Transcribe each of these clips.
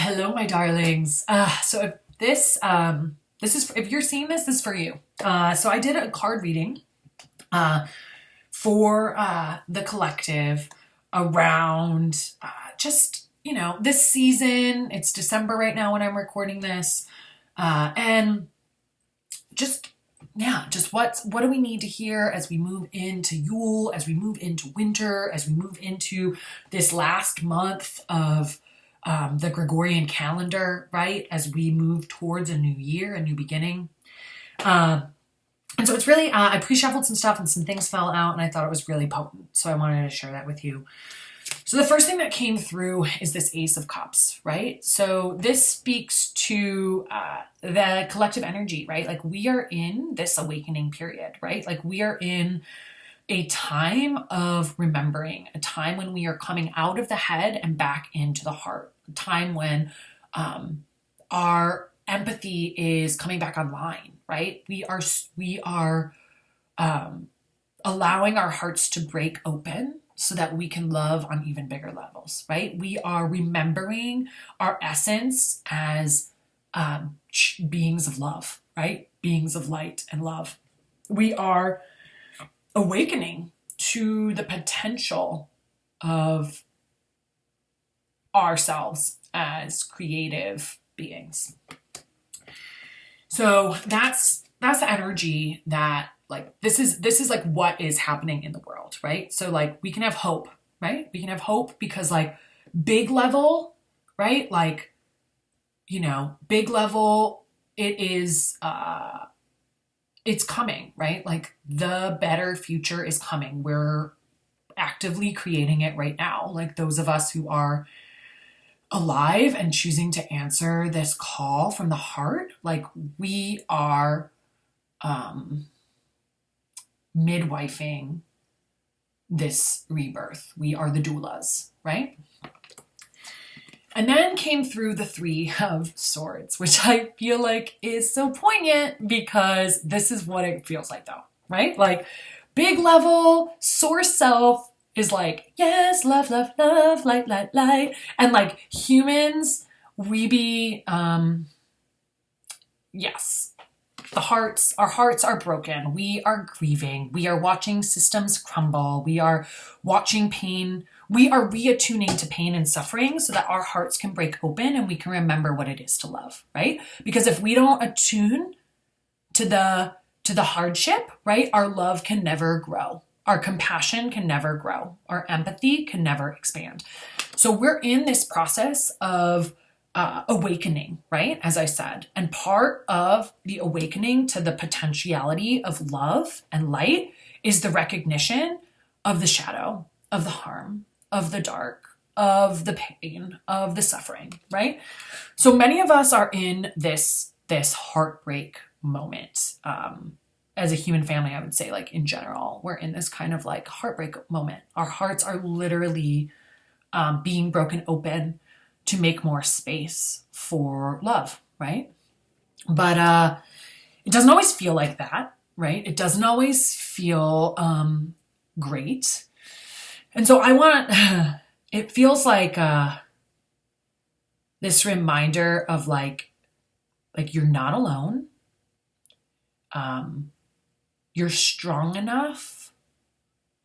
Hello, my darlings. So if if you're seeing this, this is for you. So I did a card reading for the collective around this season. It's December right now when I'm recording this, and just what do we need to hear as we move into Yule, as we move into winter, as we move into this last month of the Gregorian calendar, right? As we move towards a new year, a new beginning. And so it's really, I pre-shuffled some stuff and some things fell out and I thought it was really potent. So I wanted to share that with you. So the first thing that came through is this Ace of Cups, right? So this speaks to the collective energy, right? Like we are in this awakening period, right? Like we are in a time of remembering, a time when we are coming out of the head and back into the heart, a time when our empathy is coming back online, right? We are allowing our hearts to break open so that we can love on even bigger levels, right? We are remembering our essence as beings of love, right? Beings of light and love. We are awakening to the potential of ourselves as creative beings. So that's the energy that like this is like what is happening in the world, right? So like we can have hope, right? We can have hope because like big level, right? Like, big level, it is it's coming, right? Like the better future is coming. We're actively creating it right now. Like those of us who are alive and choosing to answer this call from the heart, like we are midwifing this rebirth. We are the doulas, right? And then came through the Three of Swords, which I feel like is so poignant because this is what it feels like though, right? Like big level, source self is like, yes, love, love, love, light, light, light. And like humans, we be, yes, our hearts are broken. We are grieving. We are watching systems crumble. We are watching pain. We are reattuning to pain and suffering so that our hearts can break open and we can remember what it is to love, right? Because if we don't attune to the hardship, right, our love can never grow. Our compassion can never grow. Our empathy can never expand. So we're in this process of awakening, right? As I said, and part of the awakening to the potentiality of love and light is the recognition of the shadow, of the harm, of the dark, of the pain, of the suffering, right? So many of us are in this heartbreak moment. As a human family, I would say, like in general, we're in this kind of like heartbreak moment. Our hearts are literally being broken open to make more space for love, right? But it doesn't always feel like that, right? It doesn't always feel great. And so it feels like this reminder of like you're not alone. You're strong enough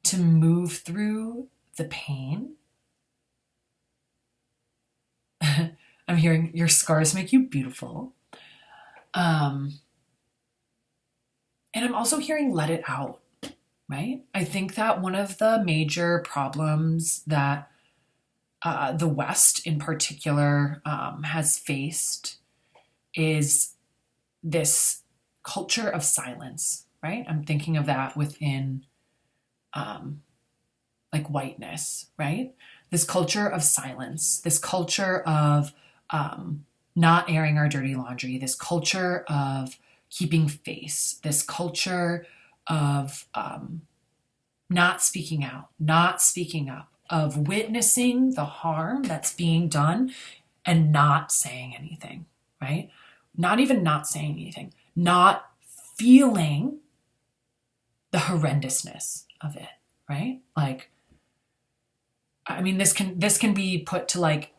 to move through the pain. I'm hearing your scars make you beautiful. And I'm also hearing let it out, right? I think that one of the major problems that the West in particular has faced is this culture of silence, right? I'm thinking of that within like whiteness, right? This culture of silence, this culture of not airing our dirty laundry, this culture of keeping face, this culture of not speaking out, not speaking up, of witnessing the harm that's being done and not saying anything, right? Not even not saying anything, not feeling the horrendousness of it, right? Like, I mean, this can be put to like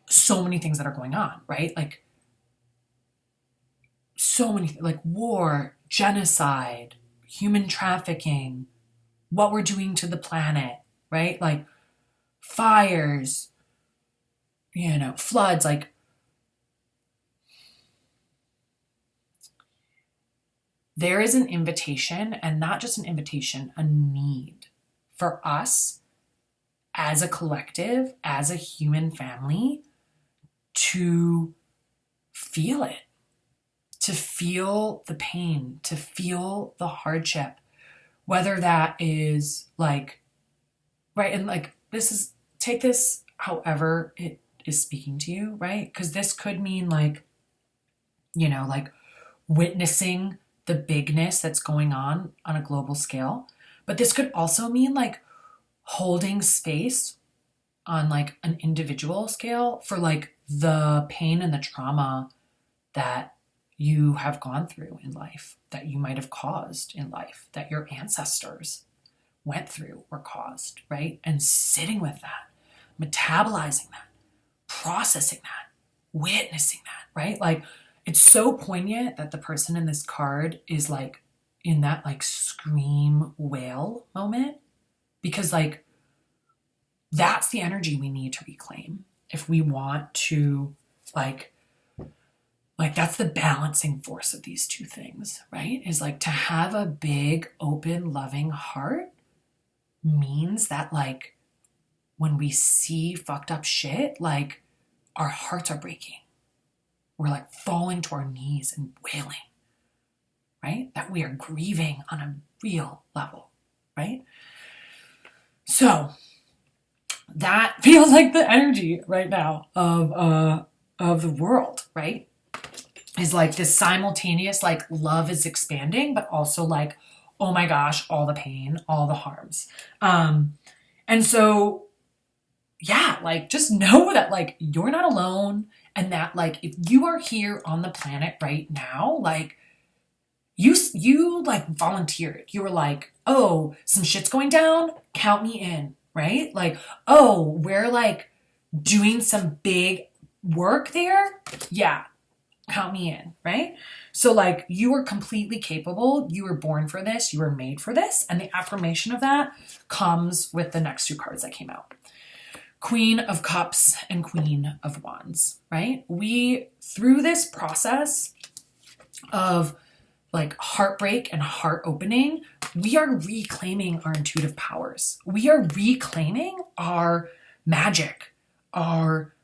so many things that are going on, right? Like so many, like war, genocide, human trafficking, what we're doing to the planet, right? Like fires, floods, like there is an invitation, and not just an invitation, a need for us as a collective, as a human family, to feel it, to feel the pain, to feel the hardship, whether that is like, right, and like take this however it is speaking to you, right? Because this could mean like, like witnessing the bigness that's going on a global scale. But this could also mean like holding space on like an individual scale for like the pain and the trauma that you have gone through in life, that you might have caused in life, that your ancestors went through or caused, right? And sitting with that, metabolizing that, processing that, witnessing that, right? Like it's so poignant that the person in this card is like in that like scream wail moment, because like that's the energy we need to reclaim if we want to like that's the balancing force of these two things, right? Is like to have a big, open, loving heart means that like when we see fucked up shit, like our hearts are breaking. We're like falling to our knees and wailing, right? That we are grieving on a real level, right? So that feels like the energy right now of the world, right? Is like this simultaneous, like love is expanding, but also like, oh my gosh, all the pain, all the harms. And so, yeah, like just know that like you're not alone, and that like if you are here on the planet right now, like you like volunteered. You were like, oh, some shit's going down, count me in, right? Like, oh, we're like doing some big work there. Yeah, count me in, right? So like you are completely capable. You were born for this. You were made for this. And the affirmation of that comes with the next two cards that came out. Queen of Cups and Queen of Wands, right? We, through this process of like heartbreak and heart opening, we are reclaiming our intuitive powers. We are reclaiming our magic, our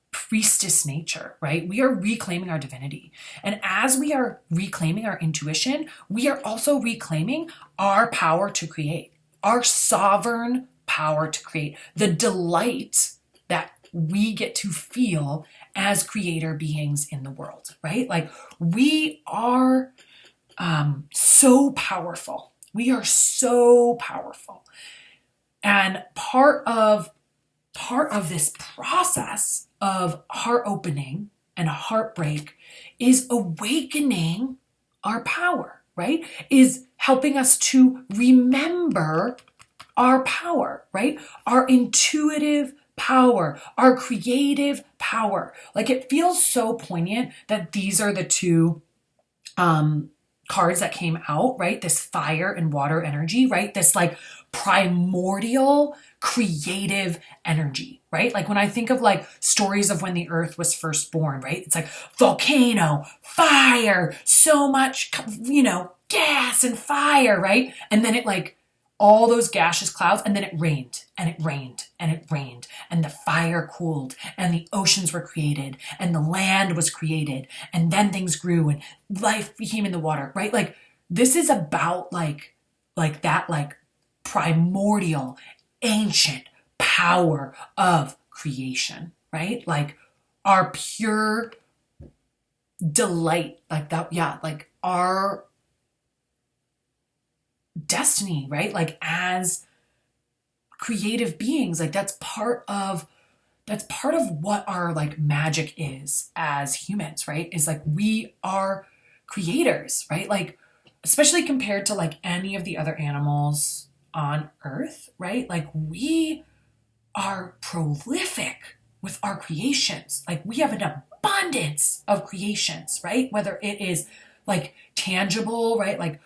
priestess nature, right? We are reclaiming our divinity. And as we are reclaiming our intuition, we are also reclaiming our power to create, our sovereign power to create, the delight that we get to feel as creator beings in the world, right? Like we are so powerful. We are so powerful. And part of this process of heart opening and heartbreak is awakening our power, right? Is helping us to remember our power, right? Our intuitive power, our creative power. Like it feels so poignant that these are the two cards that came out, right? This fire and water energy, right? This like primordial creative energy, right? Like when I think of like stories of when the earth was first born, right? It's like volcano, fire, so much, gas and fire, right? And then it like all those gaseous clouds, and then it rained and it rained and it rained, and the fire cooled and the oceans were created and the land was created, and then things grew and life became in the water, right? Like this is about like that like primordial ancient power of creation, right? Like our pure delight, like that, yeah, like our destiny, right? Like as creative beings, like that's part of what our like magic is as humans, right? Is like we are creators, right? Like especially compared to like any of the other animals on earth, right? Like we are prolific with our creations. Like we have an abundance of creations, right? Whether it is like tangible, right? Like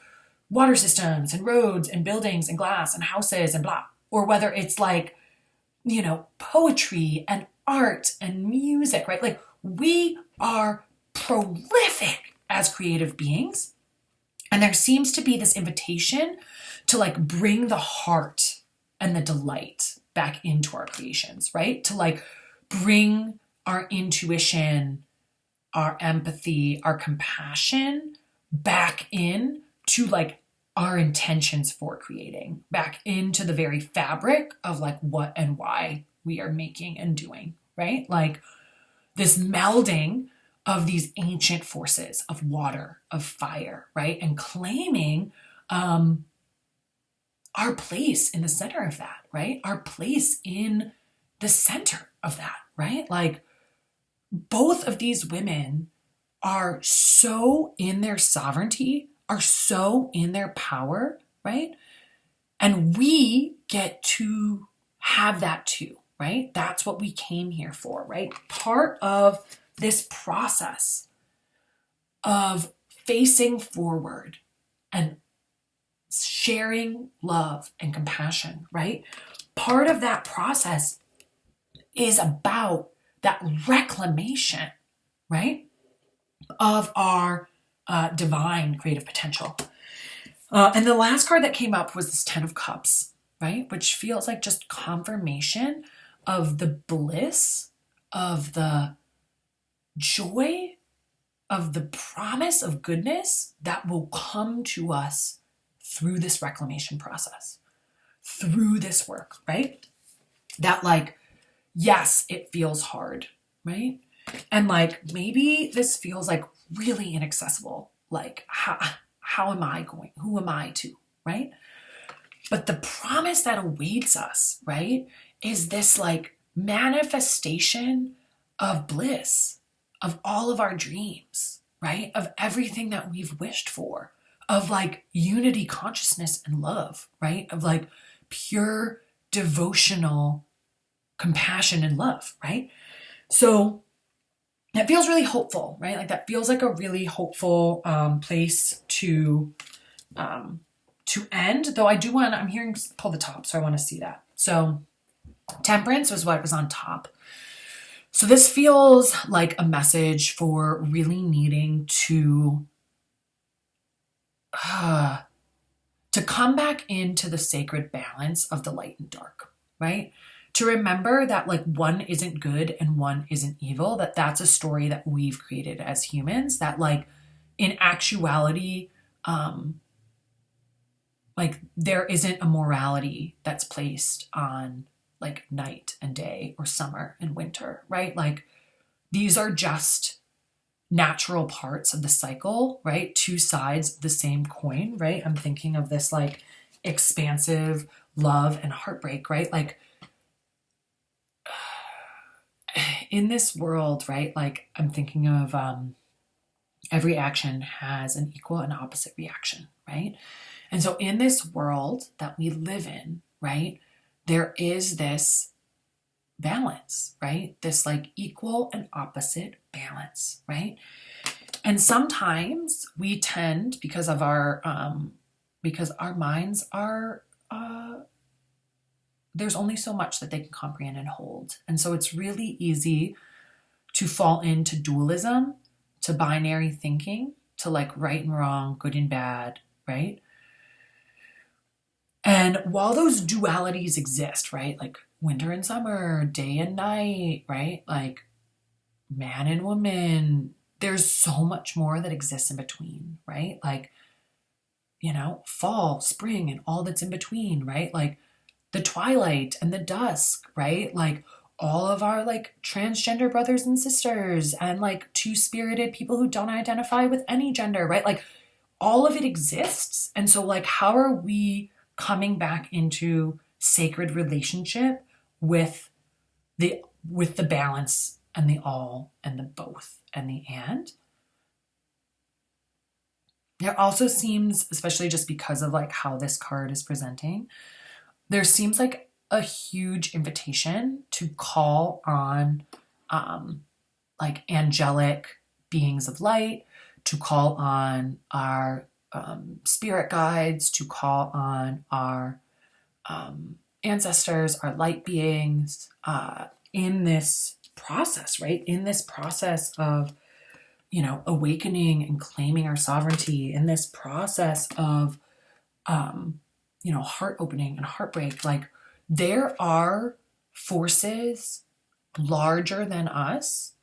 water systems and roads and buildings and glass and houses and blah, or whether it's like, poetry and art and music, right? Like we are prolific as creative beings. And there seems to be this invitation to like bring the heart and the delight back into our creations, right? To like bring our intuition, our empathy, our compassion back in to like our intentions for creating, back into the very fabric of like what and why we are making and doing, right? Like this melding of these ancient forces of water, of fire, right? And claiming our place in the center of that, right? Our place in the center of that, right? Like both of these women are so in their sovereignty, are so in their power, right? And we get to have that too, right? That's what we came here for, right? Part of this process of facing forward and sharing love and compassion, right? Part of that process is about that reclamation, right? Of our divine creative potential. And the last card that came up was this 10 of Cups, right? Which feels like just confirmation of the bliss, of the joy, of the promise of goodness that will come to us through this reclamation process, through this work, right? That like, yes, it feels hard, right? And like, maybe this feels like really inaccessible. Like, how am I going? Who am I to, right? But the promise that awaits us, right, is this like manifestation of bliss, of all of our dreams, right? Of everything that we've wished for, of like unity, consciousness, and love, right? Of like pure devotional compassion and love, right? So that feels really hopeful, right? Like that feels like a really hopeful place to end. Though I do want, I'm hearing pull the top, so I want to see that. So Temperance was what was on top. So this feels like a message for really needing to come back into the sacred balance of the light and dark, right? To remember that like one isn't good and one isn't evil, that that's a story that we've created as humans, that like in actuality, like there isn't a morality that's placed on like night and day or summer and winter, right? Like these are just natural parts of the cycle, right? Two sides of the same coin, right? I'm thinking of this like expansive love and heartbreak, right? Like in this world, right? Like I'm thinking of every action has an equal and opposite reaction, right? And so in this world that we live in, right, there is this balance, right? This like equal and opposite balance, right? And sometimes we tend, because our minds are, there's only so much that they can comprehend and hold. And so it's really easy to fall into dualism, to binary thinking, to like right and wrong, good and bad, right? And while those dualities exist, right? Like winter and summer, day and night, right? Like man and woman, there's so much more that exists in between, right? Like, fall, spring, and all that's in between, right? Like the twilight and the dusk, right? Like all of our like transgender brothers and sisters and like two-spirited people who don't identify with any gender, right? Like all of it exists. And so like, how are we coming back into sacred relationship with the balance and the all and the both and the and? There also seems, especially just because of like how this card is presenting, there seems like a huge invitation to call on like angelic beings of light, to call on our spirit guides, to call on our ancestors, our light beings in this process, right? In this process of, you know, awakening and claiming our sovereignty, in this process of, you know, heart opening and heartbreak. Like, there are forces larger than us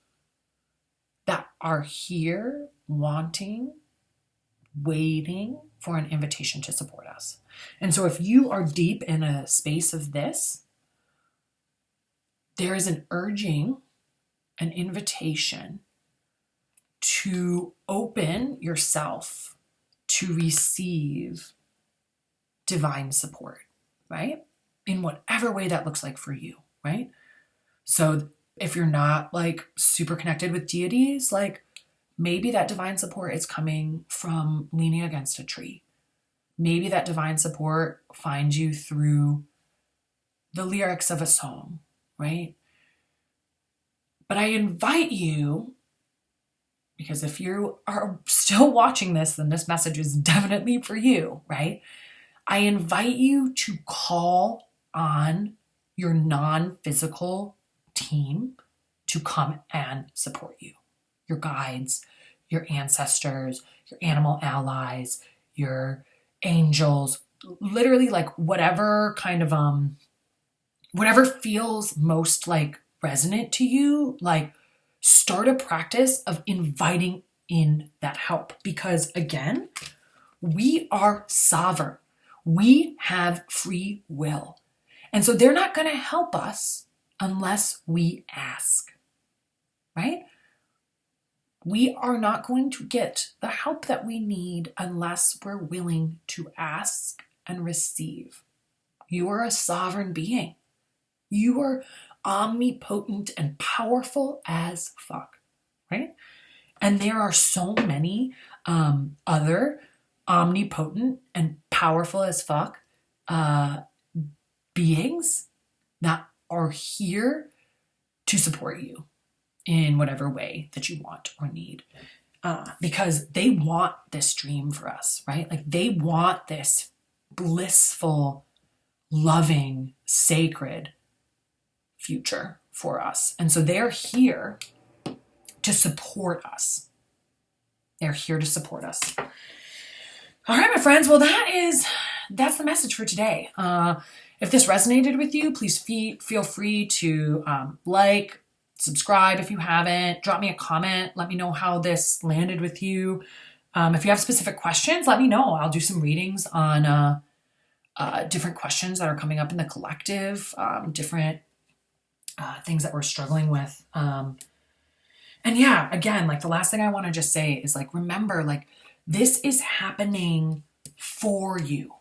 that are here wanting, waiting for an invitation to support us. And so if you are deep in a space of this, there is an urging, an invitation to open yourself to receive divine support, right? In whatever way that looks like for you, right? So if you're not like super connected with deities, like maybe that divine support is coming from leaning against a tree. Maybe that divine support finds you through the lyrics of a song, right? But I invite you, because if you are still watching this, then this message is definitely for you, right? I invite you to call on your non-physical team to come and support you. Your guides, your ancestors, your animal allies, your angels, literally like whatever kind of, whatever feels most like resonant to you, like start a practice of inviting in that help. Because again, we are sovereign. We have free will. And so they're not going to help us unless we ask, right? We are not going to get the help that we need unless we're willing to ask and receive. You are a sovereign being. You are omnipotent and powerful as fuck, right? And there are so many other omnipotent and powerful as fuck beings that are here to support you in whatever way that you want or need, because they want this dream for us, right? Like they want this blissful, loving, sacred future for us. And so they're here to support us. They're here to support us. All right, my friends. Well, that's the message for today. If this resonated with you, please feel free to like, subscribe if you haven't, drop me a comment, let me know how this landed with you. If you have specific questions, let me know. I'll do some readings on different questions that are coming up in the collective, different things that we're struggling with. And yeah, again, like the last thing I want to just say is like, remember, like this is happening for you,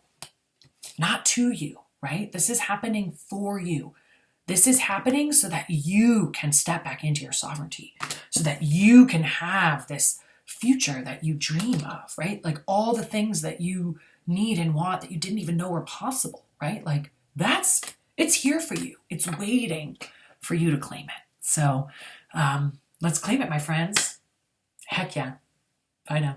not to you, right? This is happening for you. This is happening so that you can step back into your sovereignty, so that you can have this future that you dream of, right? Like all the things that you need and want that you didn't even know were possible, right? Like it's here for you. It's waiting for you to claim it. So let's claim it, my friends. Heck yeah. Bye now.